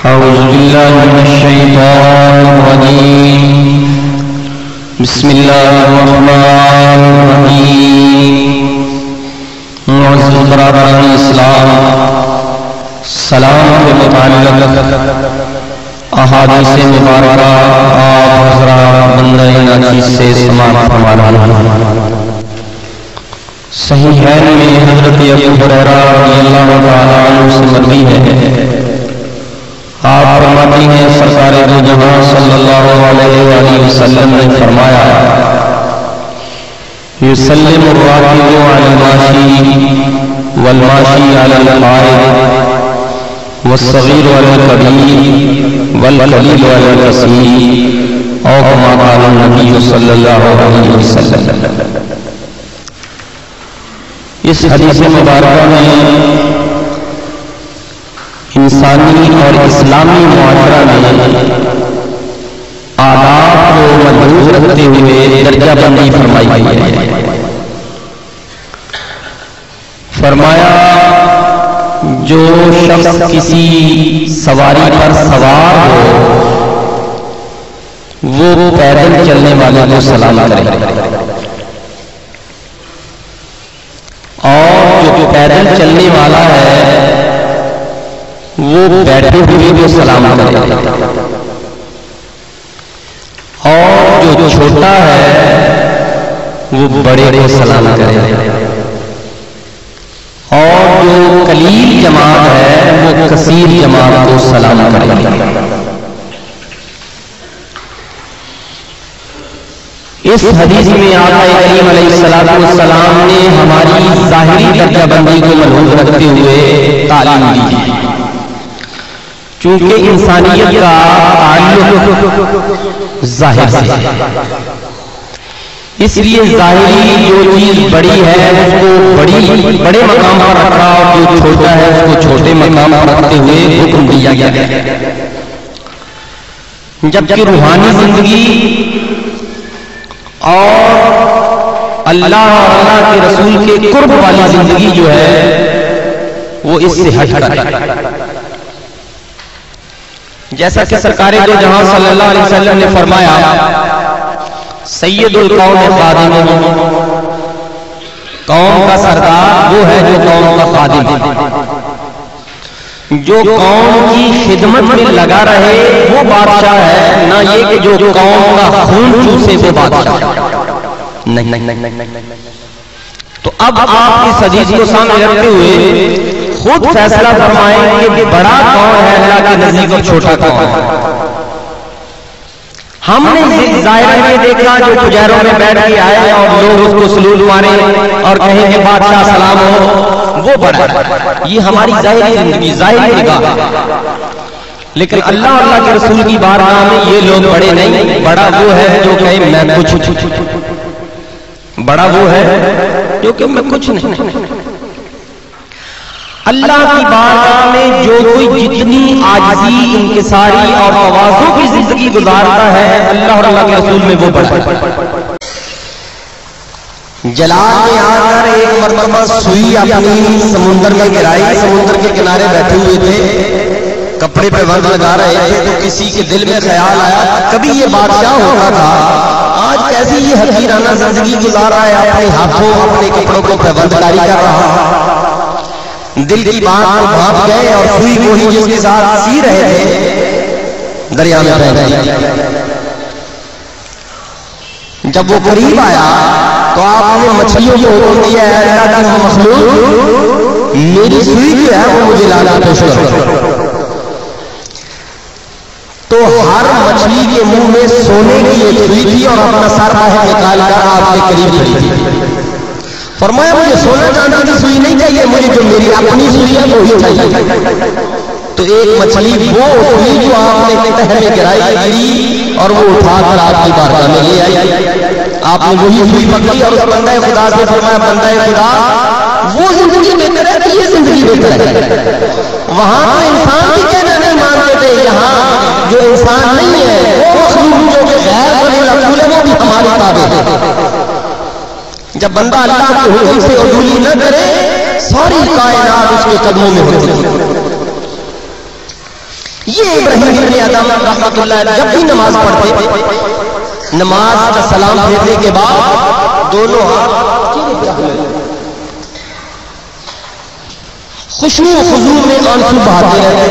أعوذ بالله من الشيطان الرجيم. بسم الله الرحمن الرحيم. معزز برادران اسلام، سلام کے متعلق احادیث مبارکہ آپ حضرات بندہ ناچیز سے سماعت فرما رہا ہوں۔ صحیحین میں حضرت ابو ہریرہ رضی اللہ تعالی عنہ سے مروی ہے، آپ فرماتی ہیں سرکار دو جہاں صلی اللہ علیہ وآلہ وسلم نے فرمایا، یسلم الراکب علی الماشی والماشی علی القائد والصغیر علی الکبیر والکبیر علی الکثیر، او کما قال النبی صلی اللہ علیہ وسلم۔ اس حدیث مبارکہ میں انسانی اور اسلامی معاشرہ میں آداب کو ملحوظ رکھتے ہوئے درجہ بندی فرمائی ہے۔ فرمایا جو شخص کسی سواری پر سوار ہو وہ پیدل چلنے والے کو سلام کرے، اور جو پیدل چلنے والا ہے وہ بیٹھے ہوئے کو سلام کرے، اور جو چھوٹا ہے وہ بڑے کو سلام کرے، اور جو قلیل جماعت ہے وہ کثیر جماعت کو سلام کرے۔ اس حدیث میں آقا کریم علیہ السلام نے ہماری ظاہری درجہ بندی کو ملحوظ رکھتے ہوئے تعلیم دی، چونکہ انسانیت کا تعلق ظاہر سے، اس لیے ظاہری جو چیز بڑی ہے اس کو بڑے مقام پر رکھا، اور جو چھوٹا ہے اس کو چھوٹے مقام پر رکھتے ہوئے حکم دیا گیا، جبکہ روحانی زندگی اور اللہ اور اللہ کے رسول کے قرب والی زندگی جو ہے وہ اس سے ہٹ کر ہے۔ جیسا کہ سرکار دو جہاں صلی اللہ علیہ وسلم نے فرمایا، سید القوم خادم، قوم کا سردار وہ ہے جو قوم کا خادم ہے، جو قوم کی خدمت میں لگا رہے وہ بادشاہ ہے، نہ یہ کہ جو قوم کا خون چوسے وہ بادشاہ نہیں۔ تو اب آپ اس حدیث کو سامنے رکھتے ہوئے خود فیصلہ فرمائیں کہ بڑا کون ہے اللہ کے نزدیک اور چھوٹا کون ہے۔ ہم نے ظاہر میں دیکھا جو تجاروں میں بیٹھ کے آئے اور لوگ اس کو سلوٹ مارے اور کہیں کہ بادشاہ سلام ہو، وہ بڑا ہے، یہ ہماری ظاہری زندگی ظاہری نگاہ۔ لیکن اللہ اللہ کے رسول کی بارگاہ میں یہ لوگ بڑے نہیں، بڑا وہ ہے جو کہے میں کچھ، بڑا وہ ہے جو کہ میں کچھ نہیں۔ اللہ کی بارگاہ میں جو کوئی جتنی عاجزی، انکساری اور تواضع کی زندگی گزارتا ہے، اللہ اور اللہ کے رسول میں وہ بڑا ہے۔ جلال میں آ کر ایک مرتبہ سوئی اپنی سمندر میں گرائی، سمندر کے کنارے بیٹھے ہوئے تھے، کپڑے پہ وقت لگا رہے تھے، تو کسی کے دل میں خیال آیا کبھی یہ بادشاہ ہوتا تھا، آج کیسی یہ حقیرانہ زندگی گزار رہا ہے، اپنے ہاتھوں اپنے کپڑوں کو پیوند کاری کر رہا۔ دل کی بات کو بھانپ گئے اور سوئی کو ہی جس کے ساتھ سی رہے تھے دریا میں پھینک دیا۔ جب وہ قریب آیا تو آپ نے مچھلیوں کو حکم دیا ہے اللہ کی مخلوق میری سوئی جو ہے وہ مجھے لانا پیش کرو۔ تو ہر مچھلی کے منہ میں سونے کی ایک سوئی تھی اور اپنا سر باہر نکال کر آپ کے قریب کھڑی تھی۔ فرمایا مجھے سونا چاندی کی سوئی نہیں چاہیے، مجھے جو میری اپنی سوئی ہے وہی چاہیے۔ تو ایک مچھلی وہ سوئی جو آپ نے تہہ میں گرائی گری اور وہ اٹھا کر آپ کی بارگاہ میں لے آئی، آپ نے وہی سوئی پکڑی اور اس بندہ خدا سے فرمایا بندہ خدا وہ زندگی بہتر ہے کہ یہ زندگی بہتر ہے؟ وہاں تو انسان بھی کہنا نہیں مانتے تھے، یہاں جو انسان نہیں ہے وہ مخلوق جو کہ غیر بنی رسول ہے وہ بھی ہماری تابع ہے۔ جب بندہ اللہ کے حکم سے عدولی نہ کرے ساری کائنات اس کے قدموں میں ہوتی ہے۔ یہ ابراہیم ابن ادم رحمۃ اللہ علیہ جب بھی نماز پڑھتے، نماز کا سلام پھیرنے کے بعد دونوں ہاتھ خشوع و خضوع میں آنسو بہاتے رہتے۔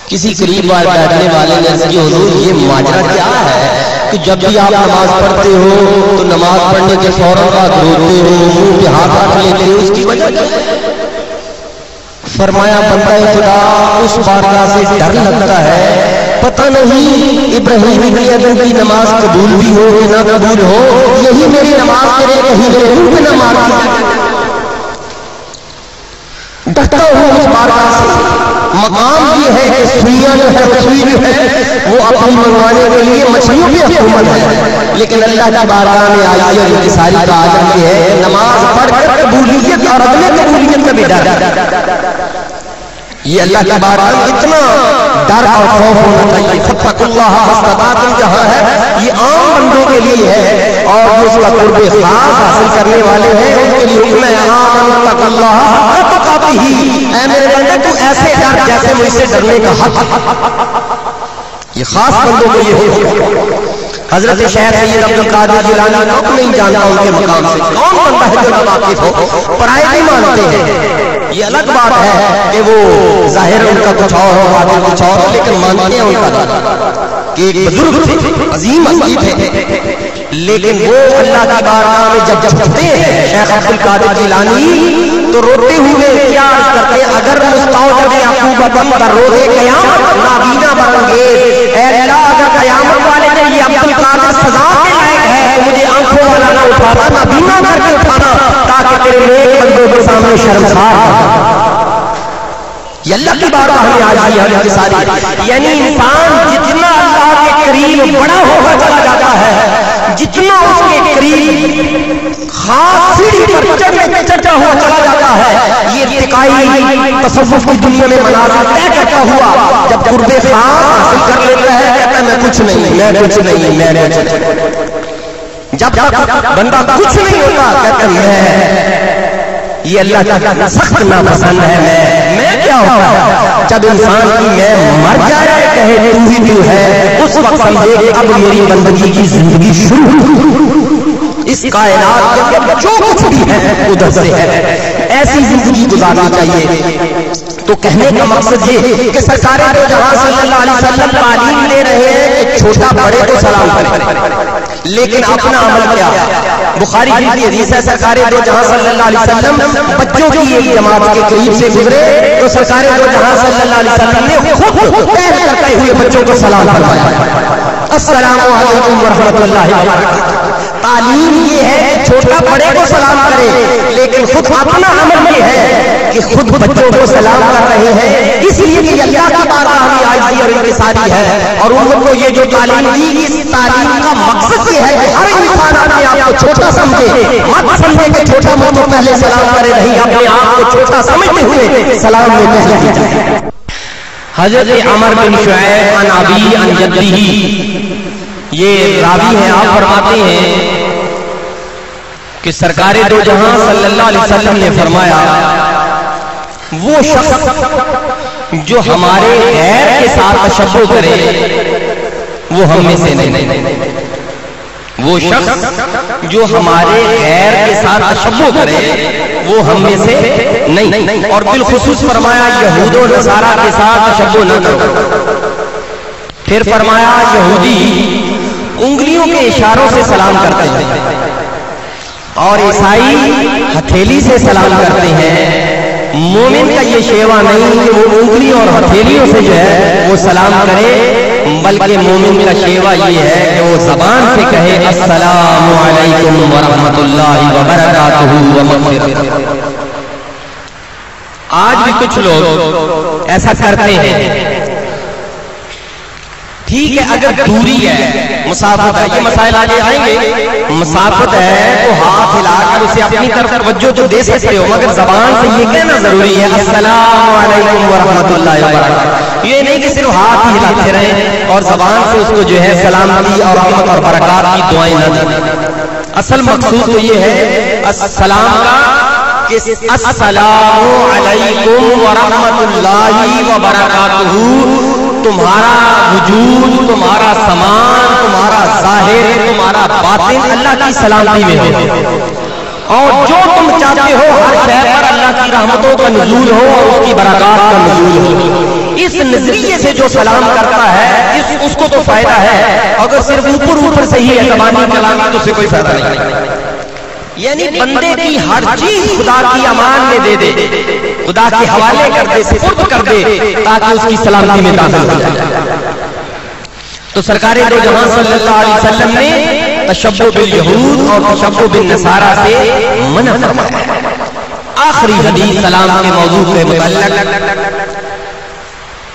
کسی قریب بیٹھنے والے نے عرض کی حضور یہ ماجرا کیا ہے کہ جب بھی آپ نماز پڑھتے ہو تو نماز پڑھنے کے فوراً بعد روتے ہو، منہ پہ ہاتھ رکھ لیتے ہو، اس کی وجہ کیا ہے؟ فرمایا بندہ خدا اس بارگاہ سے ڈر لگتا ہے، پتہ نہیں ابراہیم ابن ادم کی نماز قبول بھی ہو کہ نہ قبول ہو، یہی میری نماز کرے کہیں میرے منہ پہ نہ مار دے۔ ڈرتا ہوں اس بارگاہ سے۔ مقام یہ ہے کہ سوئیاں جو ہے سوئی جو ہے وہ اپنی منگوانے کے لیے مچھلیوں کی حکومت ہے، لیکن اللہ کی بارگاہ میں آئی اور انکساری کا عالم یہ ہے نماز پڑھ کر قبولیت اور عدم قبولیت کا بھی ڈر۔ یہ اللہ کی بارگاہ میں اتنا ڈر اور خوف ہونا چاہیے۔ فاتقوا اللہ ما استطعتم جہاں ہے یہ عام بندوں کے لیے ہے، اور اس کا قرب خاص حاصل کرنے والے ہیں ان کے لیے حکم ہے اتقوا اللہ حق تقاته۔ اے میرے بندے تو ایسے ڈر جیسے مجھ سے ڈرنے کا حق۔ یہ خاص بندوں کے لیے حکم۔ حضرت شیخ سید عبد القادر جیلانی کو نہیں جانتا ان کے مقام سے، کون بندہ ہے جو نہ واقف ہو؟ پرائے نہیں مانتے ہیں، یہ الگ بات ہے کہ وہ ظاہر ان کا کچھ اور ہو باطن کچھ اور ہو، لیکن مانتے ہیں ان کا کہ ایک بزرگ تھے، عظیم ہستی تھے، لیکن وہ اللہ کی بارگاہ میں جب جھکتے ہیں شیخ عبد القادر جیلانی تو روتے ہوئے کیا عرض کرتے ہیں اگر مستوجب عقوبت در روز قیامت نابینا برانگیز، اے اللہ اگر قیامت والے نے یہ عبد القادر سزا کے لائق ہے تو مجھے آنکھوں والا نہ اٹھانا، نابینا کر کے اٹھانا تاکہ تیرے نیک بندوں کے سامنے شرمسار۔ یہ اللہ کی بارگاہ میں آجی ہے کہ ساری، یعنی انسان جتنا اللہ کے قریب بڑا ہوگا چلا جاتا ہے، جتنا اس کے قریب خاص سیڑھی پر چڑھتا ہوا چلا جاتا ہے، یہ ارتقائی تصوف کی دنیا میں منازل طے کرتا ہوا جب قرب خاص حاصل کر لیتا ہے کہتا ہے میں کچھ نہیں، میں کچھ نہیں، میں کچھ نہیں۔ جب بندہ کچھ نہیں ہوتا کہتا ہے میں، یہ اللہ کا سخت ناپسند ہے۔ میں کیا ہوتا ہے جب انسان کی میں مر جائے کہے تو ہی تو ہے، اس وقت سمجھے کہ اب میری بندگی کی زندگی شروع، اس کائنات کے اندر جو کچھ بھی ہے ادھر سے ہے، ایسی زندگی گزارنا چاہیے۔ تو کہنے کا مقصد یہ کہ سرکار دو جہاں صلی اللہ علیہ وسلم تعلیم دے رہے ہیں کہ چھوٹا بڑے کو سلام کرے، لیکن اپنا عمل کیا؟ بخاری کی حدیث ہے سرکار دو جہاں صلی اللہ علیہ وسلم بچوں کی ایک جماعت کے قریب سے گزرے تو سرکار دو جہاں صلی اللہ علیہ وسلم نے خود پیر کرتے ہوئے بچوں کو سلام فرمایا، السلام علیکم ورحمۃ اللہ وبرکاتہ۔ تعلیم یہ ہے کہ چھوٹا بڑے کو سلام کرے، لیکن خود اپنا عمل یہ ہے کہ خود بچوں کو سلام کر رہے ہیں، اس لیے کہ اللہ کی بارگاہ میں عاجزی اور انکساری ہے، اور ان کو یہ جو تعلیم دی اس تعلیم کا مقصد یہ ہے کہ ہر انسان اپنے آپ کو چھوٹا سمجھے، مت سمجھے کہ چھوٹا منہ تو پہلے سلام کرے، نہیں اپنے آپ کو چھوٹا سمجھتے ہوئے سلام میں پہلے کیجیے۔ حضرت عمر بن شعیب عن ابی عن جدہ، یہ راوی ہیں، آپ فرماتے ہیں کہ سرکار دو جہاں صلی اللہ علیہ وسلم نے فرمایا وہ شخص جو ہمارے غیر کے ساتھ تشبہ کرے وہ ہم میں سے نہیں، وہ شخص جو ہمارے غیر کے ساتھ تشبہ کرے وہ ہم میں سے نہیں، اور بالخصوص فرمایا یہود و نصارہ کے ساتھ تشبہ نہ کرو۔ پھر فرمایا یہودی انگلیوں کے اشاروں سے سلام کرتے ہیں اور عیسائی ہتھیلی سے سلام کرتے ہیں، مومن کا یہ شیوا نہیں کہ وہ انگلی اور ہتھیلیوں سے جو ہے وہ سلام کرے، بلکہ مومن کا شیوا یہ ہے کہ وہ زبان سے کہے السلام علیکم ورحمۃ اللہ وبرکاتہ ومغفرتہ۔ آج بھی کچھ لوگ ایسا کرتے ہیں، ٹھیک ہے اگر دوری ہے، مسافت ہے، یہ مسائل آگے آئیں گے، مسافت ہے تو ہاتھ ہلا کر اسے اپنی طرف توجہ تو دے سکتے ہو، مگر زبان سے یہ کہنا ضروری ہے السلام علیکم ورحمۃ اللہ وبرکاتہ، یہ نہیں کہ صرف ہاتھ ہی ہلاتے رہیں اور زبان سے اس کو جو ہے سلامتی اور رحمت اور برکات کی دعائیں نہ دیں۔ اصل مقصود تو یہ ہے السلام کا کہ السلام علیکم ورحمۃ اللہ وبرکاتہ، تمہارا وجود، تمہارا سامان، تمہارا ظاہر، تمہارا باطن اللہ کی سلامتی میں ہو، اور جو تم چاہتے ہو ہر شے پر اللہ کی رحمتوں کا نزول ہو اور اس کی برکات کا نزول ہو۔ اس نظریے سے جو سلام کرتا ہے اس کو تو فائدہ ہے، اگر صرف اوپر سے ہی زبانی کلام تو اسے کوئی فائدہ نہیں۔ یعنی بندے کی ہر چیز خدا کی امان میں دے دے، خدا کے حوالے کر دے، سپرد کر دے، تاکہ اس کی سلامتی میں داخل ہو جائے۔ تو سرکار دو جہاں صلی اللہ علیہ وسلم نے تشبہ بالیہود اور تشبہ بالنصارہ سے منع فرمایا۔ آخری حدیث سلام کے موضوع سے متعلق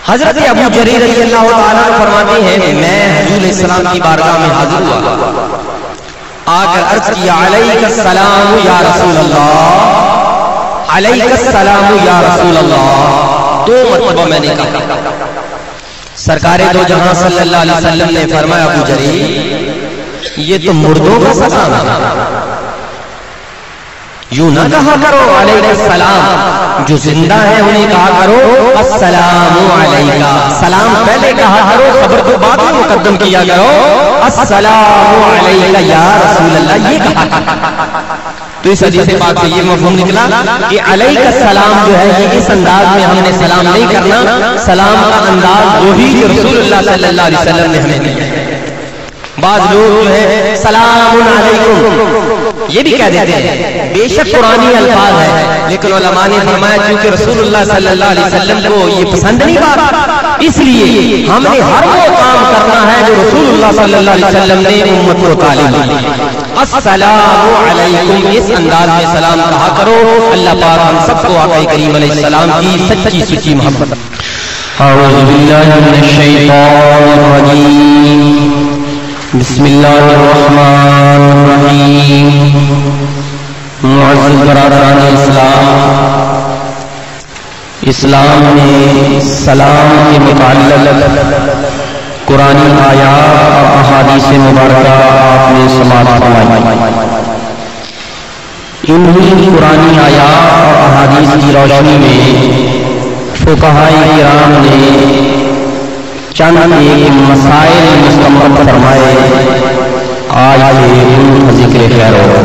حضرت ابو جریر رضی اللہ تعالیٰ فرماتے ہیں میں حضور علیہ السلام کی بارگاہ میں حاضر ہوا، آ کر عرض کیا علیک السلام یا رسول اللہ، علیک السلام یا رسول اللہ، 2 مرتبہ میں نے کہا۔ سرکار دو جہاں صلی اللہ علیہ وسلم نے فرمایا ابو جریر یہ تو مردوں کا سلام ہے، یوں نہ کہا کرو علیک السلام، جو زندہ ہے انہیں کہا کرو السلام علیکہ، سلام پہلے کہا کرو، خبر کو بعد میں مقدم کیا کرو، السلام علیکہ یا رسول اللہ یہ کہا۔ تو اس حدیث پاک سے یہ مفہوم نکلا کہ علیک السلام جو ہے یہ اس انداز میں ہم نے سلام نہیں کرنا، سلام کا انداز وہی جو رسول اللہ صلی اللہ علیہ وسلم نے ہمیں دیا۔ بعض لوگ جو ہے سلام علیکم یہ بھی کہہ دیتے ہیں، بے شک قرآنی الفاظ ہے، لیکن علماء نے فرمایا چونکہ رسول اللہ صلی اللہ علیہ وسلم کو یہ پسند نہیں بات، اس لیے ہم نے ہر وہ کام کرنا ہے جو رسول اللہ صلی اللہ علیہ وسلم نے امت کو تعلیم دی۔ السلام علیکم اس انداز میں سلام کہا کرو۔ اللہ پاک ہم سب کو آقا کریم علیہ السلام کی سچی سچی محبت۔ اعوذ باللہ من الشیطان الرجیم، بسم اللہ الرحمن الرحیم۔ معزز برادران اسلام نے سلام کے متعلق قرآن آیات اور احادیث مبارکہ آپ نے سماعت فرمائی۔ انہی قرآن آیات اور احادیث کی روشنی میں فقہاء کرام نے چند ایک مسائل مستمر فرمائے، آج سے ان کا ذکر خیر ہو۔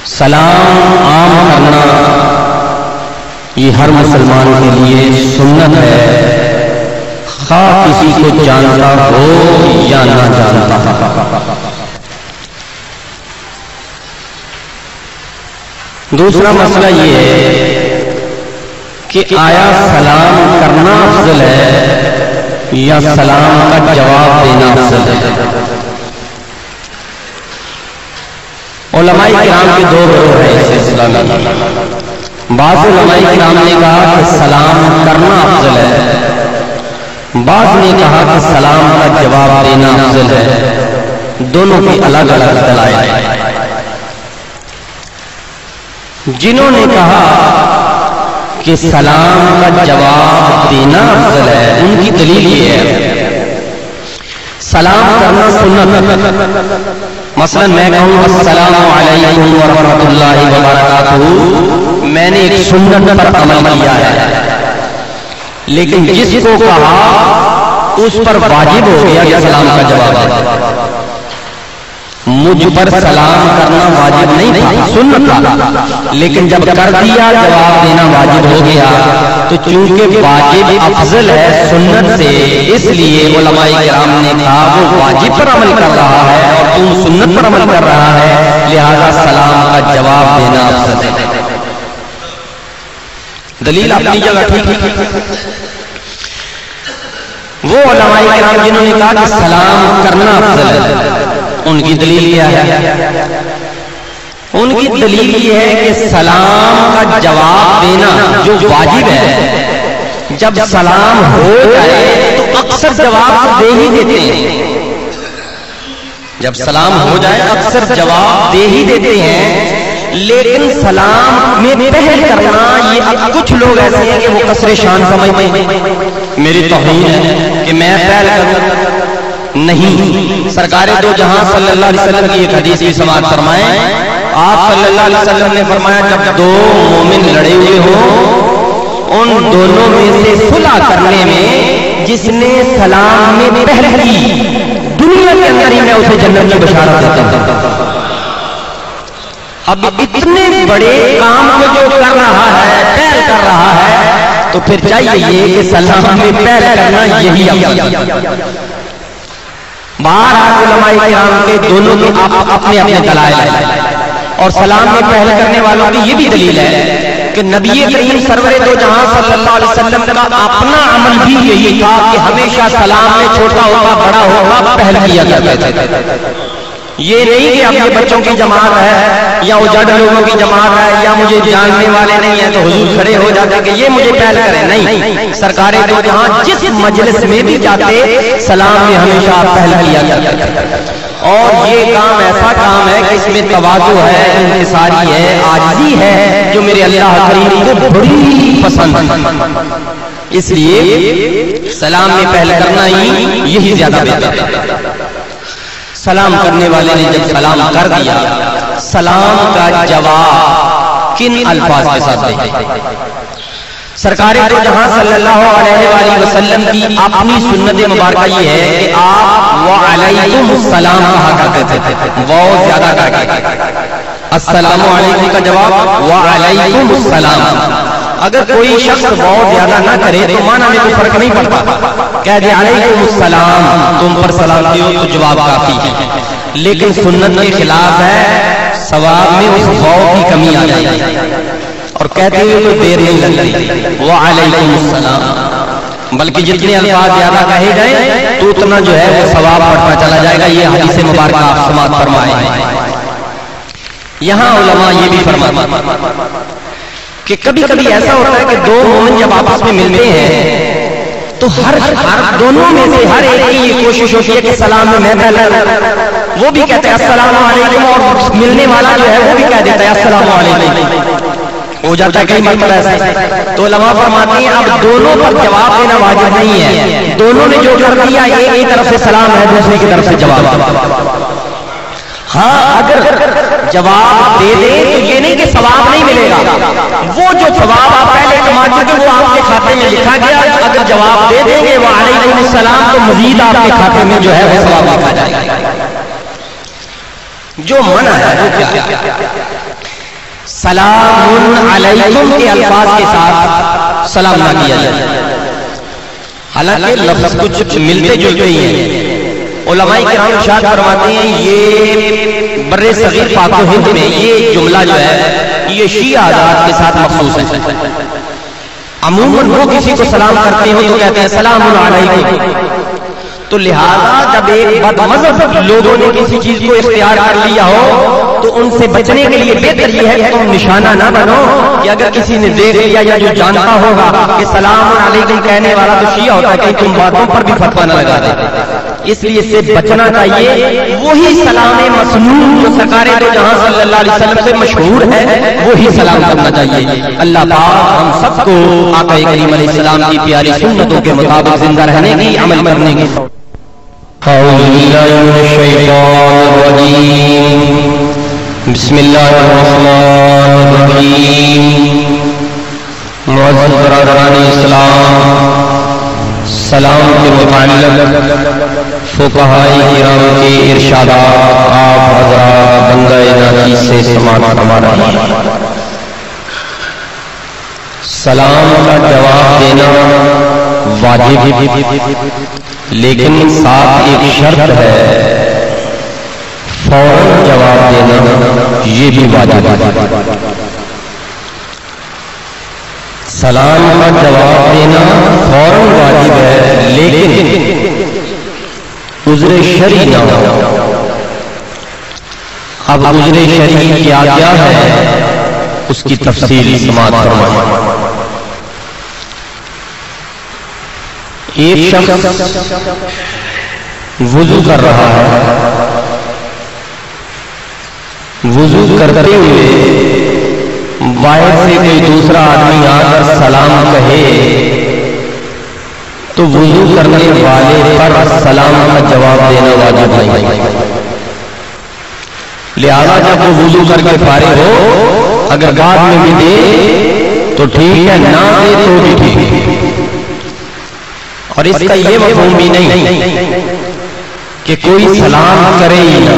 سلام عام کرنا یہ ہر مسلمان کے لیے سنت ہے، خواہ کسی کو جانتا ہو یا نہ جانتا ہو۔ دوسرا مسئلہ یہ ہے کہ آیا سلام کرنا افضل ہے یا سلام کا جواب دینا افضل ہے؟ علماء کرام کے 2 گروہ ہیں اس سلسلہ میں۔ بعض علماء کرام نے کہا کہ سلام کرنا افضل ہے، بعض نے کہا کہ سلام کا جواب دینا افضل ہے، دونوں کی الگ الگ دلائل ہیں۔ جنہوں نے کہا کہ سلام کا جواب دینا افضل ہے ان کی دلیل یہ ہے سلام کرنا سنت، مثلا میں کہوں السلام علیکم ورحمۃ اللہ وبرکاتہ، میں نے ایک سنت پر عمل کیا ہے، لیکن جس کو کہا اس پر واجب ہو گیا کہ سلام کا جواب دے۔ مجھ پر سلام کرنا واجب نہیں تھا، سنت تھا، لیکن جب کر دیا جواب دینا واجب ہو گیا، تو چونکہ واجب افضل ہے سنت سے، اس لیے علماء کرام نے کہا وہ واجب پر عمل کر رہا ہے اور تم سنت پر عمل کر رہا ہے، لہذا سلام کا جواب دینا افضل ہے۔ دلیل اپنی جگہ ٹھیک ہے۔ وہ علماء کرام جنہوں نے کہا کہ سلام کرنا افضل ہے، ان کی دلیل کیا ہے؟ ان کی دلیل یہ ہے کہ سلام کا جواب دینا جو واجب ہے، جب سلام ہو جائے تو اکثر جواب دے ہی دیتے ہیں، جب سلام ہو جائے اکثر جواب دے ہی دیتے ہیں، لیکن سلام میں پہل کرنا یہ کچھ لوگ ایسے ہیں کہ وہ کسر شان سمجھتے ہیں، میری توہین ہے کہ میں پہل کروں، نہیں. سرکار دو جہاں صلی اللہ علیہ وسلم کی ایک حدیث کی سماعت فرمائیں. آپ صلی اللہ علیہ وسلم نے فرمایا جب دو مومن لڑے ہوئے ہوں ان دونوں میں سے صلح کرنے میں جس نے سلام میں پہل کی دنیا کے اندر ہی میں اسے جنت کی بشارت دیتا ہوں. اب اتنے بڑے کام کو جو کر رہا ہے پہل کر رہا ہے تو پھر چاہیے کہ سلام میں پہل کرنا یہی افضل. باہر علماء کرام کے دونوں کے اپنے اپنے دلائل ہیں اور سلام میں پہل کرنے والوں کی یہ بھی دلیل ہے کہ نبی کریم سرور دو جہاں صلی اللہ علیہ وسلم کا اپنا عمل بھی یہی تھا کہ ہمیشہ سلام میں چھوٹا ہوگا بڑا ہوگا پہل کیا کرتے تھے. یہ نہیں کہ اپنے بچوں کی جماعت ہے یا اجڑ لوگوں کی جماعت ہے یا مجھے جاننے والے نہیں ہیں تو حضور کھڑے ہو جاتے کہ یہ مجھے پہل کرے. نہیں, سرکار دو جہاں جس مجلس میں بھی جاتے سلام میں ہمیشہ پہل کیا کرتے. اور یہ کام ایسا کام ہے کہ اس میں تواضع ہے, انکساری ہے, عاجزی ہے جو میرے اللہ کریم کو بڑی پسند ہے. اس لیے سلام میں پہل کرنا ہی یہی زیادہ بہتر ہے. سلام کرنے والے نے جب سلام کر دیا سلام کا جواب کن الفاظ کے ساتھ دے. سرکار دو جہاں صلی اللہ علیہ وآلہ وسلم کی اپنی سنت مبارکہ یہ ہے کہ آپ وعلیکم السلام کہا کرتے تھے, بہت زیادہ کہا کرتے تھے. السلام علیکم کا جواب وعلیکم السلام. اگر کوئی شخص بہت زیادہ نہ کرے تو معنی میں کوئی فرق نہیں پڑتا, کہہ دے علیکم السلام تم پر سلامتی ہو تو جواب کافی ہے. لیکن سنت کے خلاف ہے, ثواب میں اس غور کی کمی آ جائے گی اور کہتے ہوئے کوئی دیر نہیں لگتی وعلیکم السلام, بلکہ جتنے الفاظ زیادہ کہے گئے تو اتنا جو ہے وہ ثواب بڑھتا چلا جائے گا. یہ حدیث مبارکہ آپ سماعت فرمائیں. یہاں علماء یہ بھی فرماتے کہ کبھی کبھی ایسا ہوتا ہے کہ دو مومن جب آپس میں ملتے ہیں تو ہر دونوں میں سے ہر ایک کی یہ کوشش ہوتی ہے کہ سلام میں پہلا, وہ بھی کہتے ہیں السلام علیکم اور ملنے والا جو ہے وہ بھی کہہ دیتا ہے السلام علیکم. ہو جاتا ہے کئی مرتبہ ایسا. تو علماء فرماتے ہیں اب دونوں پر جواب دینا واجب نہیں ہے, دونوں نے جو کر دیا ایک کی طرف سے سلام ہے دوسرے کی طرف سے جواب. ہاں اگر جواب دے دیں تو یہ نہیں کہ ثواب نہیں ملے گا, وہ جو ثواب آپ پہلے کما چکے وہ آپ کے کھاتے میں لکھا گیا. اگر جواب دے دیں گے وعلیکم السلام تو مزید آپ کے کھاتے میں جو ہے وہ ثواب لکھا جائے گا. جو منع ہے وہ کیا, سلام علیکم کے الفاظ کے ساتھ سلام نہ کیا جائے. حالانکہ لفظ کچھ ملتے جلتے ہی ہیں. علماء کرام ارشاد فرماتے ہیں یہ بر صغیر پاک و ہند میں یہ جملہ جو ہے یہ شیعہ حضرات کے ساتھ مخصوص ہے. عموماً وہ کسی کو سلام کرتے ہو تو کہتے ہیں السلام علیکم. تو لہذا جب ایک بد مذہب لوگوں نے کسی چیز کو اختیار کر لیا ہو تو ان سے بچنے کے لیے بہتر یہ ہے کہ تم نشانہ نہ بنو کہ اگر کسی نے دیکھ لیا یا جو جانتا ہوگا کہ سلام علیکم کہنے والا تو شیعہ ہوتا ہے, کہیں تم باتوں پر بھی فتویٰ نہ لگا دے. اس لیے اس سے بچنا چاہیے. وہی سلام مسنون جو سرکار دو جہاں صلی اللہ علیہ وسلم سے مشہور ہے وہی سلام کرنا چاہیے. اللہ پاک ہم سب کو آقا کریم علیہ السلام کی پیاری سنتوں کے مطابق زندہ رہنے کی, عمل کرنے کی. اعوذ باللہ من الشیطان الرجیم, بسم اللہ الرحمن الرحیم. معزز برادران اسلام, سلام کے متعلق فقہاء کرام کے ارشادات آپ حضرات بندہ ناچیز سے سماعت فرما رہے ہیں. سلام کا جواب دینا واجب, لیکن ساتھ ایک شرط ہے, فوراً جواب دینا یہ بھی واجب ہے. سلام کا جواب دینا فوراً واجب ہے لیکن عذر شرعی نہ ہو. اب عذر شرعی کیا ہے اس کی تفصیل سماعت فرمائیں. ایک شخص وضو کر رہا ہے, وضو کرتے ہوئے باہر سے کوئی دوسرا آدمی آ کر سلام کہے تو وضو کرنے والے پر سلام کا جواب دینا واجب نہیں. لہذا جب وہ وضو کر کے فارغ ہو اگر بعد میں بھی دے تو ٹھیک ہے، نہ دے تو بھی ٹھیک ہے. اور اس کا یہ مفہوم بھی نہیں کہ کوئی سلام کرے ہی نہ،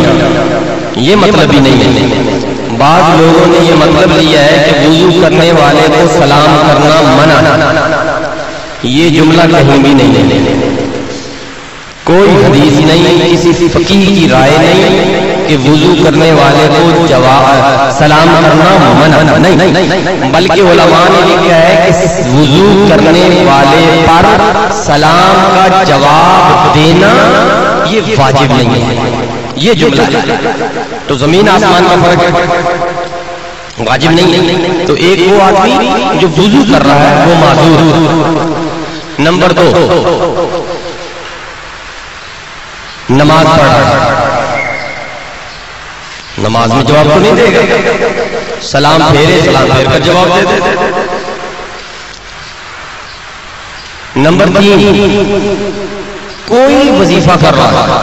یہ مطلب بھی نہیں ہے. بعض لوگوں نے یہ مطلب لیا ہے کہ وضو کرنے والے کو سلام کرنا منع. یہ جملہ کہیں بھی نہیں ہے، کوئی حدیث نہیں، کسی فقیہ کی رائے نہیں کہ وضو کرنے والے کو سلام کرنا منع نہیں، بلکہ علماء نے لکھا ہے کہ وضو کرنے والے پر سلام کا جواب دینا یہ واجب نہیں ہے. یہ جملہ ہے تو زمین آسمان کا فرق ہے، واجب نہیں. تو ایک وہ آدمی جو وضو کر رہا ہے وہ معذور. نمبر 2، نماز پڑھ رہا ہے، نماز میں جواب تو نہیں دے گا، سلام پھیرے سلام پھیر کر جواب دے دے. نمبر 3، کوئی وظیفہ کر رہا ہے،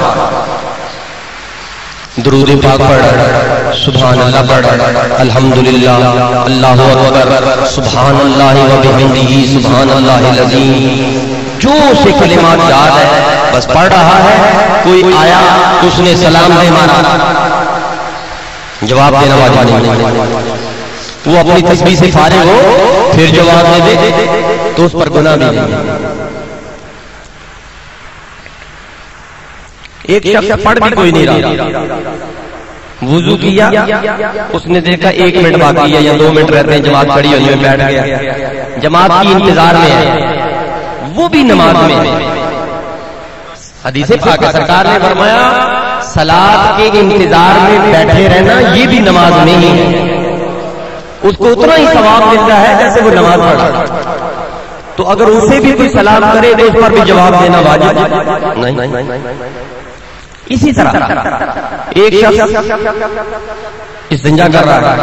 درود پاک پڑھ رہا ہے، سبحان اللہ پڑھ رہا ہے، الحمدللہ، اللہ اکبر، سبحان اللہ وبحمدہ، سبحان اللہ العظیم، جو سے کلمات یاد ہے بس پڑھ رہا ہے. کوئی آیا اس نے سلام دے مارا، جواب دینا واجب نہیں. وہ اپنی تسبیح سے فارغ ہو پھر جواب دے دے تو اس پر گناہ بھی نہیں. ایک شخص پڑھ بھی کوئی نہیں رہا، وضو کیا، اس نے دیکھا 1 منٹ باقی ہے یا 2 منٹ رہتے ہیں جماعت کھڑی ہونے میں، بیٹھ گیا، جماعت کی انتظار میں ہے، وہ بھی نماز میں ہے. حدیث پاک سرکار نے فرمایا صلاۃ کے انتظار میں بیٹھے رہنا یہ بھی نماز نہیں ہے، اس کو اتنا ہی ثواب ملتا ہے جیسے وہ نماز پڑھا. تو اگر اسے بھی کوئی سلام کرے تو اس پر بھی جواب دینا واجب نہیں. اسی طرح ایک شخص استنجا کر رہا ہے،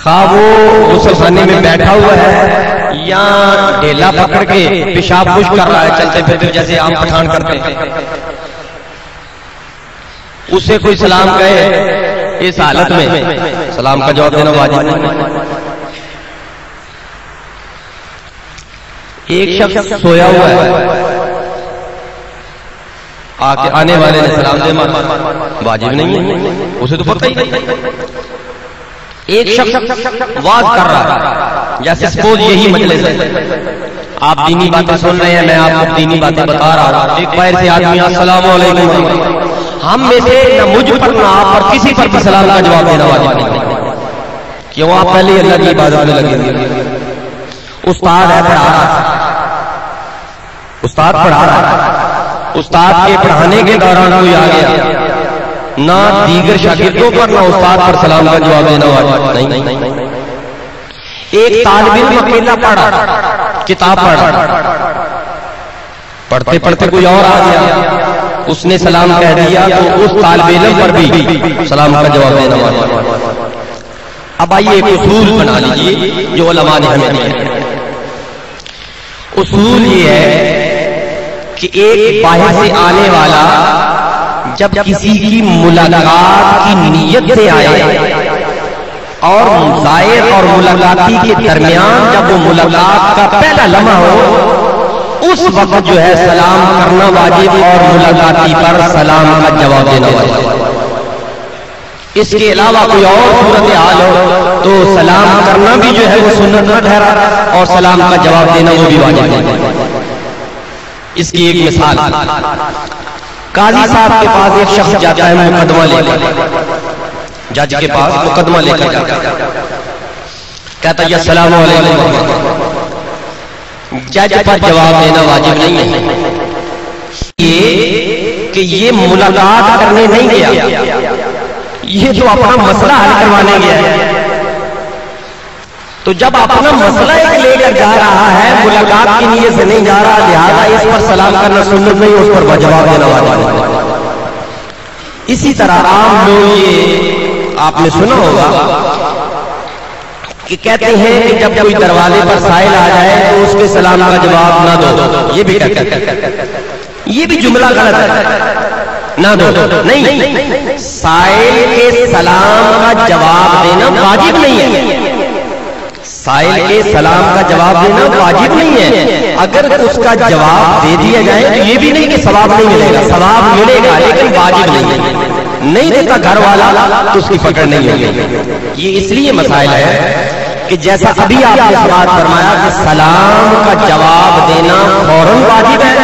خواہ وہ غسل خانے میں بیٹھا ہوا ہے یا ڈھیلا پکڑ کے پیشاب خشک کر رہا ہے چلتے پھرتے جیسے عام پٹھان کرتے ہیں، اس سے کوئی سلام کہے اس حالت میں سلام کا جواب دینا واجب نہیں. ایک شخص سویا ہوا ہے، آنے والے نے سلام دے مارا، واجب نہیں ہے، اسے تو پتہ ہی نہیں. ایک شخص واز کر رہا ہے، جیسے سپوز یہی مجلس ہے، آپ دینی باتیں سن رہے ہیں، میں آپ کو دینی باتیں بتا رہا ہوں، ایک باہر سے آدمی السلام علیکم، ہم میں سے نہ مجھ پر نہ آپ پر کسی پر بھی سلام کا جواب دینا واجب نہیں. کیوں؟ آپ پہلے اللہ کی عبادت میں لگے ہوئے. استاد ہے پڑھا رہا، استاد پڑھا رہا، استاد کے پڑھانے کے دوران کوئی آ گیا، نہ دیگر شاگردوں پر نہ استاد پر سلام کا جواب دینا واجب نہیں. ایک طالب علم اکیلا پڑھا، کتاب پڑھا، پڑھتے پڑھتے کوئی اور آ گیا، اس نے سلام کہہ دیا تو اس طالب علم پر بھی سلام کا جواب دینا واجب. اب آئیے ایک اصول بنا لیجیے جو علماء نے ہمیں دیا. اصول یہ ہے کہ ایک باہر سے آنے والا جب کسی کی ملاقات کی نیت سے آئے اور زائر اور ملاقاتی کے درمیان جب وہ ملاقات کا پہلا لمحہ ہو اس وقت جو ہے سلام کرنا واجب اور ملاقاتی پر سلام کا جواب دینا واجب. اس کے علاوہ کوئی اور صورت حال ہو تو سلام کرنا بھی جو ہے وہ سنت نہ ٹھہرا اور سلام کا جواب دینا وہ بھی واجب ہے. اس کی ایک مثال، قاضی صاحب کے پاس ایک شخص جاتا ہے مقدمہ لے کر، جج کے پاس مقدمہ لے کر جاتا ہے، کہتا ہے السلام علیکم. جج پر جواب دینا واجب نہیں ہے، یہ کہ یہ ملاقات کرنے نہیں گیا، یہ جو اپنا مسئلہ حل کروانے گیا ہے. تو جب اپنا مسئلہ ایک لے کر جا رہا ہے، ملاقات کی نیت سے نہیں جا رہا، لہذا اس پر سلام کرنا سنت نہیں، اس پر جواب دینا واجب ہے. اسی طرح عام لوگ یہ آپ نے سنا ہوگا کہ کہتے ہیں کہ جب کوئی دروازے پر سائل آ جائے تو اس کے سلام کا جواب نہ دو، یہ بھی کہتے ہیں، یہ بھی جملہ غلط ہے، نہ دو نہیں، سائل کے سلام کا جواب دینا واجب نہیں ہے، سائل کے سلام کا جواب دینا واجب نہیں ہے، اگر اس کا جواب دے دیا جائے تو یہ بھی نہیں کہ ثواب نہیں ملے گا، ثواب ملے گا لیکن واجب نہیں دیتا گھر والا تو اس کی پکڑ نہیں ہوگی۔ یہ اس لیے مسائل ہے کہ جیسا ابھی آپ نے بات فرمایا کہ سلام کا جواب دینا فوراً واجب ہے،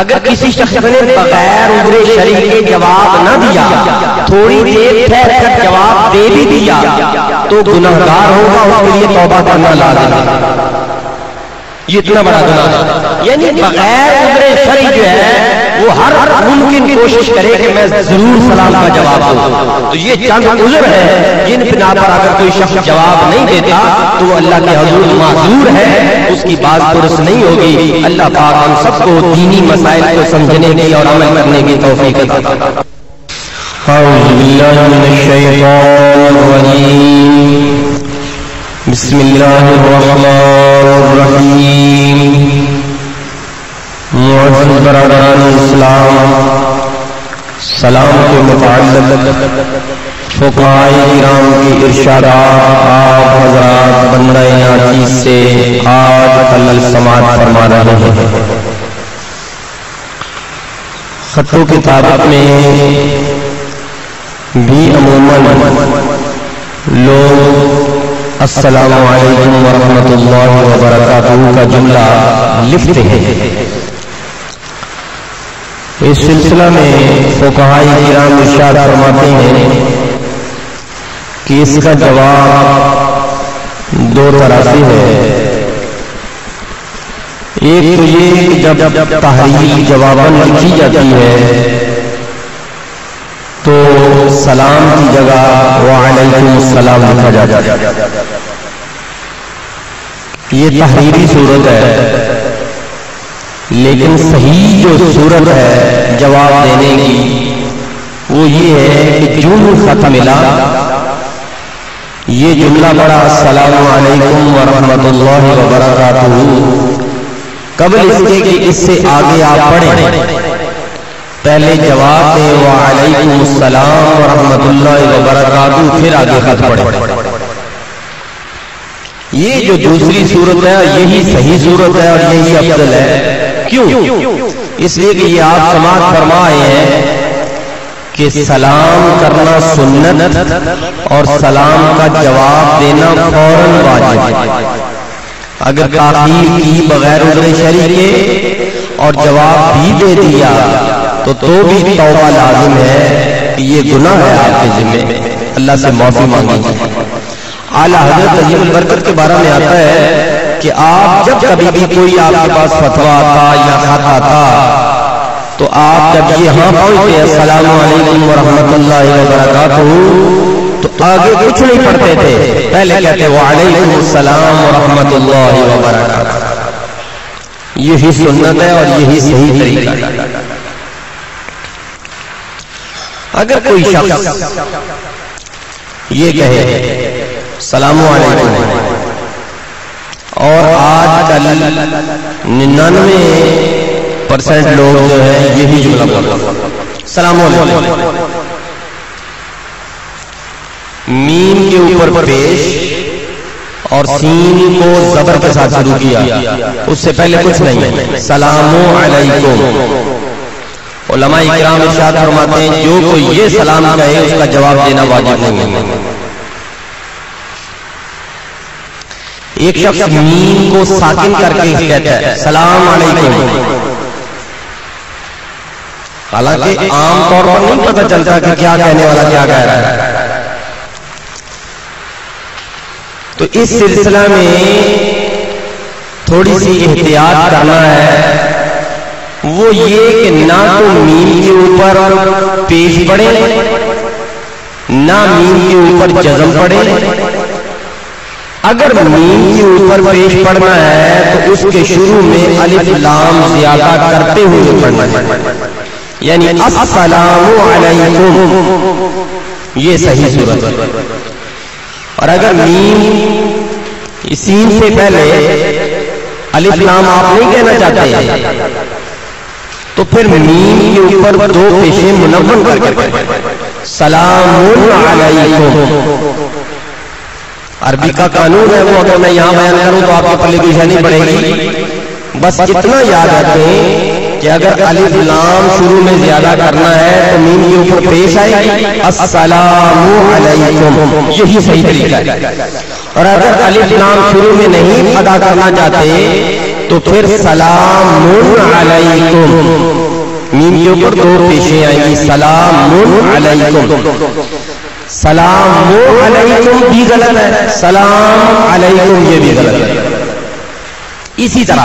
اگر کسی شخص نے بغیر عذر شرعی کے جواب نہ دیا، تھوڑی دیر ٹھہر کر جواب دے بھی دیا تو گناہگار ہوگا، اس کے لیے توبہ کرنا لازم ہے، یہ اتنا بڑا گناہ ہے۔ یعنی بغیر عذر شرعی جو ہے وہ ہر ممکن کوشش کرے کہ میں ضرور سلام کا جواب دوں، تو یہ چند عذر ہے جن بنا پر اگر کوئی شخص جواب نہیں دیتا تو وہ اللہ کے حضور معذور ہے، اس کی بات درست نہیں ہوگی۔ اللہ پاک ہم سب کو دینی مسائل کو سمجھنے کی اور عمل کرنے کی توفیق عطا فرمائے۔ اعوذ باللہ من الشیطان الرجیم، بسم اللہ الرحمن الرحیم۔ معزز برادران اسلام، سلام کے متعلق فقہاء کرام کی ارشادات آپ حضرات بندہ ناچیز سے آج کل سماعت فرما رہے ہیں۔ خط و کتابت میں بھی عموماً لوگ السلام علیکم ورحمۃ اللہ وبرکاتہ کا جملہ لکھتے ہیں۔ اس سلسلہ میں فقہاء کرام ارشاد فرماتے ہیں کہ اس کا جواب دو طرح سے ہے۔ ایک تو یہ کہ جب تحریر جواباً لکھی جاتی ہے تو سلام کی جگہ وعلیکم السلام لکھا جاتا ہے، یہ تحریری صورت ہے، لیکن صحیح جو صورت ہے جواب دینے کی وہ یہ ہے کہ جو خط ملا یہ جملہ پڑا السلام علیکم ورحمۃ اللہ وبرکاتہ، قبل اس کے کہ اس سے آگے آپ پڑھیں پہلے جواب دیں وعلیکم السلام ورحمۃ اللہ وبرکاتہ، پھر آگے خط پڑھیں۔ یہ جو دوسری صورت ہے یہی صحیح صورت ہے اور یہی افضل ہے۔ کیوں؟ اس لیے کہ یہ آپ سماعت فرمائے ہیں کہ سلام کرنا سنت اور سلام کا جواب دینا فوراً واجب، اگر تاخیر کی بغیر عذر شرعی کے اور جواب بھی دے دیا تو بھی توبہ لازم ہے کہ یہ گناہ ہے آپ کے ذمہ، اللہ سے معافی مانگی۔ اعلیٰ حضرت عظیم البرکت کے بارے میں آتا ہے کہ آپ جب کبھی بھی کوئی آپ کے پاس فتویٰ آتا یا خط آتا تو آپ جب یہاں پہنچتے السلام علیکم ورحمۃ اللہ وبرکاتہ تو آگے کچھ نہیں پڑھتے تھے، پہلے کہتے وعلیکم السلام ورحمۃ اللہ وبرکاتہ۔ یہی سنت ہے اور یہی صحیح طریقہ ہے۔ اگر کوئی شخص یہ کہے السلام علیکم اور آج کل 99% لوگ جو ہے یہی جملہ بولتے ہیں السلام علیکم، میم کے اوپر پیش اور سین کو زبر کے ساتھ شروع کیا، اس سے پہلے کچھ نہیں ہے، السلام علیکم۔ علماء اکرام ارشاد فرماتے ہیں جو کوئی یہ سلام کہے اس کا جواب دینا واجب نہیں ہے۔ ایک شخص میم کو ساکن کر کے کہتا ہے السلام علیکم، حالانکہ عام طور پر نہیں پتہ چلتا کہ کیا کہنے والا کیا کہہ رہا ہے، تو اس سلسلہ میں تھوڑی سی احتیاط کرنا ہے۔ وہ یہ کہ نہ تو میم کے اوپر پیش پڑے نہ میم کے اوپر جزم پڑے، اگر میم کے اوپر پیش پڑھنا ہے تو اس کے شروع میں الف لام زیادہ کرتے ہوئے پڑھنا ہے، یعنی السلام علیکم، یہ صحیح صورت ہے۔ اور اگر میم سین سے پہلے الف لام آپ نہیں کہنا چاہتے تو پھر میم کے اوپر دو پیشیں منون کر کے سلام علیکم. عربی کا قانون ہے وہ، اگر میں یہاں بیان کروں تو آپ کے پلے کوئی نہیں پڑے گی. بس اتنا یاد رکھیں کہ اگر الف لام شروع میں زیادہ کرنا ہے تو میم کے اوپر پیش آئے گی السلام علیکم، یہی صحیح طریقہ ہے. اور اگر الف لام شروع میں نہیں ادا کرنا چاہتے تو پھر سلام علیکم، میم کے اوپر دو پیشیں آئیں گی سلام علیکم. سلام علیکم بھی غلط ہے، سلام علیکم یہ بھی غلط ہے. اسی طرح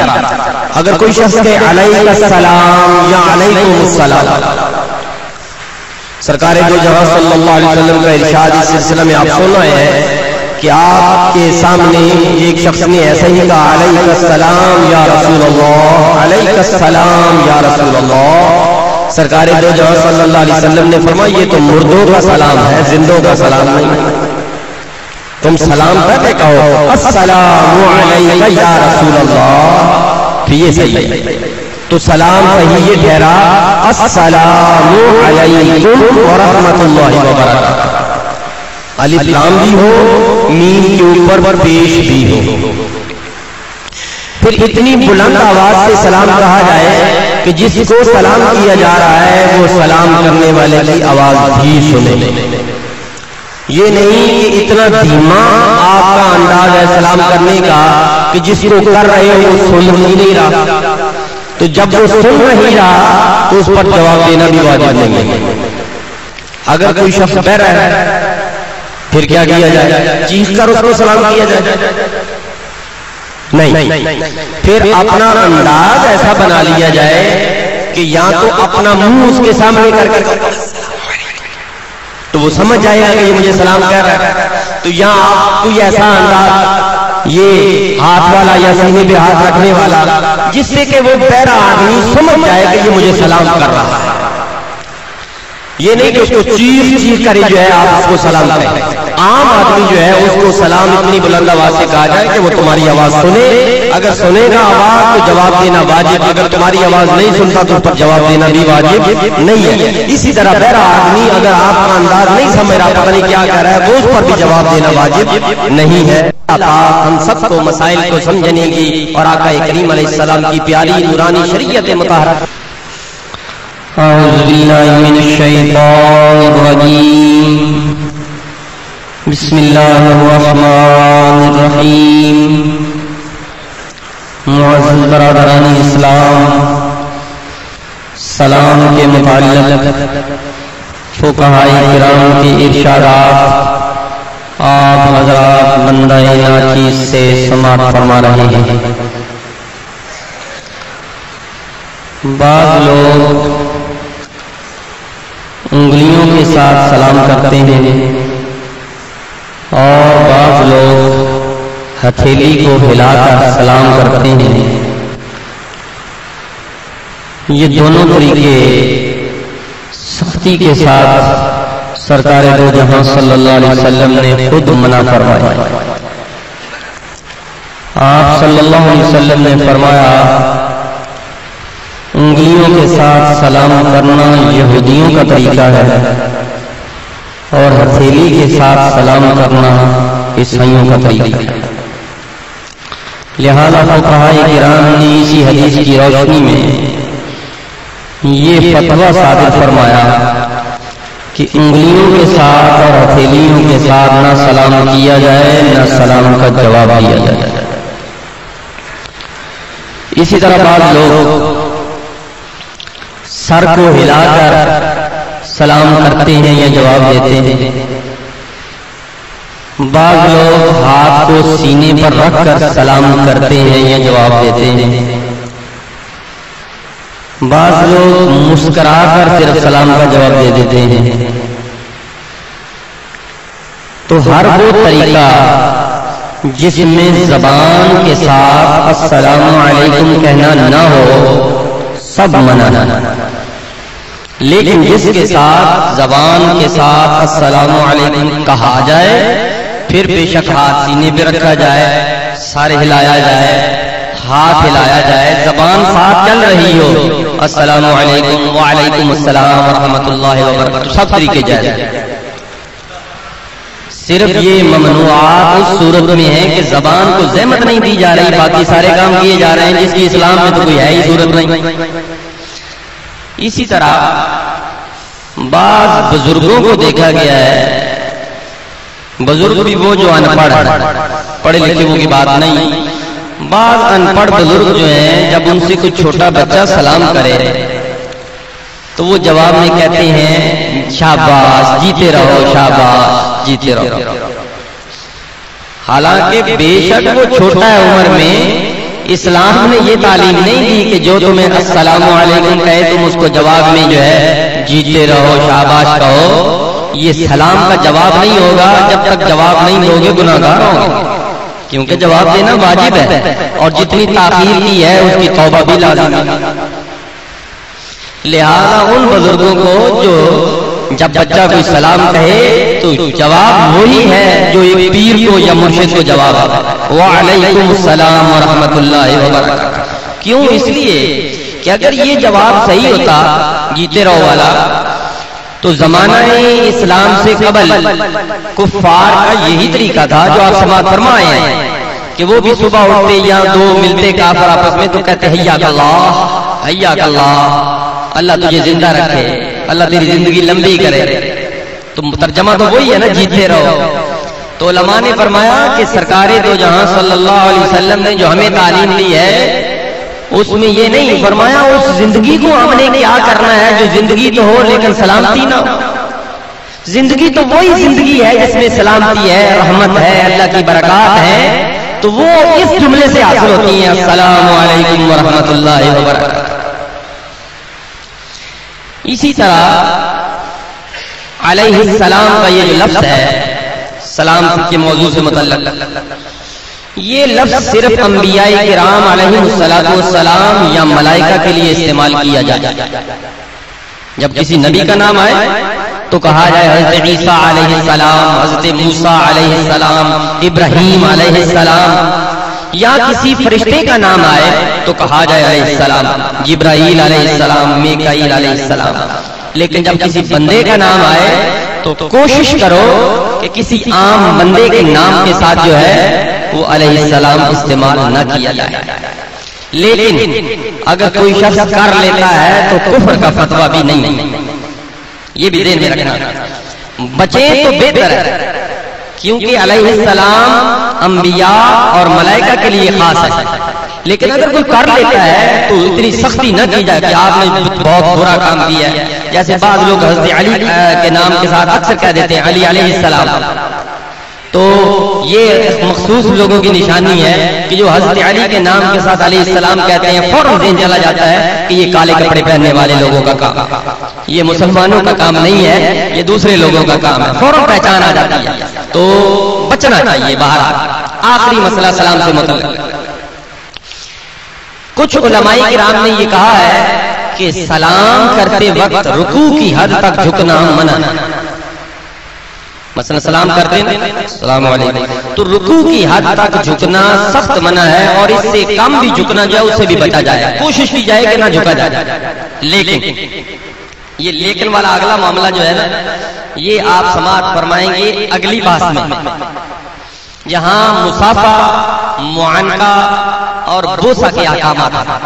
اگر کوئی شخص کہ علیک السلام یا علیکم السلام، سرکار دو جہاں صلی اللہ علیہ وسلم کا ارشاد اس سلسلہ میں آپ سنا ہے کہ آپ کے سامنے ایک شخص نے ایسا ہی کہا علیک السلام یا رسول اللہ، علیک السلام یا رسول اللہ. سرکار دو جہاں صلی اللہ علیہ وسلم نے فرمایا یہ تو مردوں کا سلام ہے، زندوں کا سلام نہیں. تم سلام کہتے کہو السلام علیک یا رسول اللہ، تو یہ صحیح ہے. تو سلام صحیح یہ ٹھہرا السلام علیکم ورحمۃ اللہ وبرکاتہ. الف لام بھی ہو، میم کے اوپر پیش بھی ہو. پھر اتنی بلند آواز سے سلام کہا جائے کہ جس کو سلام کیا جا رہا ہے وہ سلام کرنے والے کی آواز بھی سنے. یہ نہیں کہ اتنا دھیما آپ کا انداز ہے سلام کرنے کا کہ جس کو کر رہے ہو وہ سن ہی نہیں رہا، تو جب وہ سن نہیں رہا تو اس پر جواب دینا بھی واجب نہیں ہے. اگر کوئی شخص بہ رہا ہے پھر کیا کیا جائے؟ چیخ کر اس کو سلام کیا جائے؟ نہیں، پھر اپنا انداز ایسا بنا لیا جائے کہ یا تو اپنا منہ اس کے سامنے کر کے تو وہ سمجھ جائے گا کہ یہ مجھے سلام کہہ رہا ہے، تو یا آپ کوئی ایسا انداز یہ ہاتھ والا یا سینے پہ ہاتھ رکھنے والا جس سے کہ وہ بہرا آدمی سمجھ جائے کہ یہ مجھے سلام کر رہا ہے. یہ نہیں کہ اس کو چیخ کرے جو ہے آپ اس کو سلام کریں. عام آدمی جو ہے اس کو سلام اتنی بلند آواز سے کہا جائے کہ وہ تمہاری آواز سنے. اگر سنے گا آواز تو جواب دینا واجب، اگر تمہاری آواز نہیں سنتا تو اس پر جواب دینا بھی واجب نہیں ہے. اسی طرح بہرا آدمی اگر آپ کا انداز نہیں سمجھ رہا، پتہ نہیں کیا کہہ رہا ہے، وہ اس پر بھی جواب دینا واجب نہیں ہے. ہم سب کو مسائل کو سمجھنے کی اور آقا کریم علیہ السلام کی پیاری نورانی شریعت مطہرہ. اعوذ باللہ من الشیطان الرجیم، بسم اللہ الرحمن الرحیم. معزز برادران اسلام، سلام کے متعلق فقہاء کرام کے ارشادات آپ حضرات بندہ ناچیز سے سماعت فرما رہے ہیں. بعض لوگ انگلیوں کے ساتھ سلام کرتے ہیں اور بعض لوگ ہتھیلی کو ہلا کر سلام کرتے ہیں. یہ دونوں طریقے سختی کے ساتھ سرکار دو جہاں صلی اللہ علیہ وسلم نے خود منع فرمایا. آپ صلی اللہ علیہ وسلم نے فرمایا انگلیوں کے ساتھ سلام کرنا یہودیوں کا طریقہ ہے اور ہتھیلی کے ساتھ سلام کرنا عیسائیوں کا طریقہ ہے. لہذا فقہاء کرام نے اسی حدیث کی روشنی میں یہ فتویٰ صادر فرمایا کہ انگلیوں کے ساتھ اور ہتھیلیوں کے ساتھ نہ سلام کیا جائے نہ سلام کا جواب دیا جائے. اسی طرح بعض لوگ سر کو ہلا کر سلام کرتے ہیں یا جواب دیتے ہیں. بعض لوگ ہاتھ کو سینے پر رکھ کر سلام کرتے ہیں یا جواب دیتے ہیں. بعض لوگ مسکرا کر صرف سلام کا جواب دے دیتے ہیں. تو ہر وہ طریقہ جس میں زبان کے ساتھ السلام علیکم کہنا نہ ہو سب منع ہے، لیکن جس کے ساتھ زبان کے ساتھ السلام علیکم کہا جائے پھر بے شک ہاتھ سینے پہ رکھا جائے، سارے ہلایا جائے، ہاتھ ہلایا جائے، زبان ساتھ چل رہی ہو، السلام علیکم وعلیکم السلام ورحمۃ اللہ وبرکاتہ، سب طریقے جائز۔ صرف یہ ممنوعات اس صورت میں ہے کہ زبان کو زحمت نہیں دی جا رہی، باقی سارے کام کیے جا رہے ہیں جس کی اسلام میں تو کوئی ہے ہی صورت نہیں۔ اسی طرح بعض بزرگوں کو دیکھا گیا ہے، بزرگ بھی وہ جو ان پڑھ پڑھے لکھے وہ کی بات نہیں، بعض ان پڑھ بزرگ جو ہیں جب ان سے کوئی چھوٹا بچہ سلام کرے تو وہ جواب میں کہتے ہیں شاباش جیتے رہو، شاباش جیتے رہو، حالانکہ بے شک وہ چھوٹا ہے عمر میں، اسلام نے یہ تعلیم نہیں دی کہ جو تمہیں السلام علیکم کہے تم اس کو جواب میں جو ہے جیتے رہو، شاباش کہو۔ یہ سلام کا جواب نہیں ہوگا، جب تک جواب نہیں دو گے گناہگار ہوگے، کیونکہ جواب دینا واجب ہے، اور جتنی تاخیر کی ہے اس کی توبہ بھی لازم ہے۔ لہذا ان بزرگوں کو جو جب بچہ کوئی سلام کہے تو جواب وہی ہے جو ایک پیر کو یا مرشد کو جواب ہے، وعلیکم السلام ورحمۃ اللہ وبرکاتہ۔ کیوں؟ اس لیے کہ اگر یہ جواب صحیح ہوتا جیتے رہو والا تو زمانہ اسلام سے قبل کفار کا یہی طریقہ تھا جو آپ سماعت فرمائے ہیں کہ وہ بھی صبح اٹھتے یا دو ملتے کافر آپس میں تو کہتے حیاک اللہ، حیاک اللہ، اللہ تجھے زندہ رکھے، اللہ تیری زندگی لمبی کرے، تو ترجمہ تو وہی ہے نا جیتے رہو۔ تو علماء نے فرمایا کہ سرکار دو جہاں صلی اللہ علیہ وسلم نے جو ہمیں تعلیم دی ہے اس میں یہ نہیں فرمایا اس زندگی کو ہم نے کیا کرنا ہے جو زندگی تو ہو لیکن سلامتی نہ ہو۔ زندگی تو وہی زندگی ہے جس میں سلامتی ہے، رحمت ہے، اللہ کی برکات ہے، تو وہ اس جملے سے حاصل ہوتی ہیں السلام علیکم ورحمۃ اللہ وبرکاتہ۔ اسی طرح علیہ السلام کا یہ جو لفظ ہے سلام کے موضوع سے متعلق، یہ لفظ صرف انبیاء کرام علیہ السلام یا ملائکہ کے لیے استعمال کیا جاتا ہے۔ جب کسی نبی کا نام آئے تو کہا جائے حضرت عیسیٰ علیہ السلام، حضرت موسیٰ علیہ السلام، ابراہیم علیہ السلام، یا کسی فرشتے کا نام آئے تو کہا جائے علیہ السلام، جبرائیل علیہ السلام، میکائیل علیہ السلام۔ لیکن جب کسی بندے کا نام آئے تو کوشش کرو کہ کسی عام بندے کے نام کے ساتھ جو ہے وہ علیہ السلام استعمال نہ کیا جائے۔ لیکن اگر کوئی شخص کر لیتا ہے تو کفر کا فتویٰ بھی نہیں، یہ بھی ذہن میں رکھنا، بچیں تو بہتر ہے، کیونکہ علیہ السلام انبیاء اور ملائکہ کے لیے خاص ہے۔ لیکن اگر کوئی کر لیتا ہے تو اتنی سختی نہ کی جائے کہ آپ نے بہت برا کام کیا ہے، جیسے بعض لوگ حضرت علی کے نام کے ساتھ اکثر کہہ دیتے ہیں علی علیہ السلام، تو یہ مخصوص لوگوں کی نشانی ہے کہ جو حضرت علی کے نام کے ساتھ علیہ السلام کہتے ہیں فوراً ذہن چلا جاتا ہے کہ یہ کالے کپڑے پہننے والے لوگوں کا کام، یہ مسلمانوں کا کام نہیں ہے، یہ دوسرے لوگوں کا کام ہے، فوراً پہچان آ جاتی ہے، تو بچنا چاہیے باہر۔ آخری مسئلہ سلام سے متعلق، کچھ علماء کرام نے یہ کہا ہے کہ سلام کرتے وقت رکوع کی حد تک جھکنا منع ہے۔ مثلا سلام کرتے ہیں السلام علیکم تو رکوع کی حد تک جھکنا سخت منع ہے، اور اس سے کم بھی جھکنا جائے اس سے بھی بچا جائے، کوشش کی جائے کہ نہ جھکا جائے۔ لیکن یہ لیکن والا اگلا معاملہ جو ہے نا یہ آپ سماعت فرمائیں گے اگلی بات میں، جہاں مصافحہ، معانقہ اور بوسہ کے احکامات ہیں۔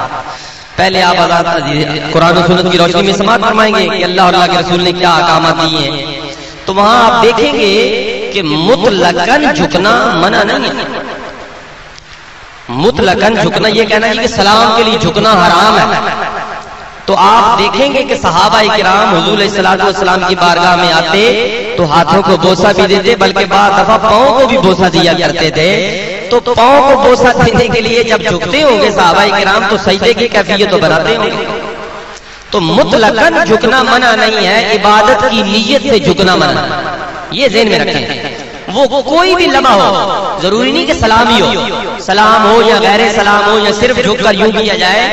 پہلے آپ قرآن و سنت کی روشنی میں سماعت فرمائیں گے کہ اللہ اور اللہ کے رسول نے کیا احکامات دیے ہیں، تو وہاں آپ دیکھیں گے کہ مطلقاً جھکنا منع نہیں ہے۔ مطلقاً جھکنا یہ کہنا ہے کہ سلام کے لیے جھکنا حرام ہے، تو آپ دیکھیں گے کہ صحابہ کرام حضور علیہ الصلوۃ والسلام کی بارگاہ میں آتے تو ہاتھوں کو بوسہ بھی دیتے، بلکہ بعض دفعہ پاؤں کو بھی بوسہ دیا کرتے تھے۔ تو پاؤں کو بوسہ دینے کے لیے جب جھکتے ہوں گے صحابہ کرام تو سجدے کی کیفیت تو بناتے ہوں گے۔ تو مطلقاً جھکنا منع نہیں ہے، عبادت کی نیت سے جھکنا منع ہے، یہ ذہن میں رکھیں۔ وہ کوئی بھی لمحہ ہو، ضروری نہیں کہ سلام ہی ہو، سلام ہو یا غیر سلام ہو یا صرف جھک کر یوں کیا جائے،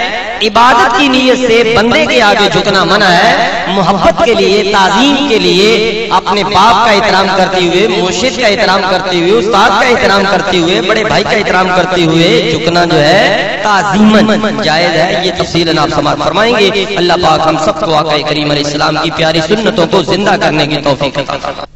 عبادت کی نیت سے بندے کے آگے جھکنا منع ہے، محبت کے لیے، تعظیم کے لیے، اپنے باپ کا احترام کرتے ہوئے، مرشد کا احترام کرتے ہوئے، استاد کا احترام کرتے ہوئے، بڑے بھائی کا احترام کرتے ہوئے جھکنا جو ہے تعظیماً جائز ہے۔ یہ تفصیلاً آپ سماعت فرمائیں گے۔ اللہ پاک ہم سب کو آقا کریم علیہ السلام کی پیاری سنتوں کو زندہ کرنے کی توفیق عطا فرمائے۔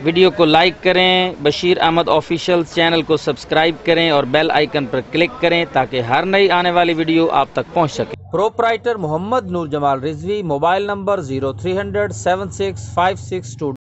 ویڈیو کو لائک کریں، بشیر احمد آفیشیل چینل کو سبسکرائب کریں اور بیل آئیکن پر کلک کریں تاکہ ہر نئی آنے والی ویڈیو آپ تک پہنچ سکے۔ پروپرائٹر محمد نور جمال رضوی، موبائل نمبر 0300 765622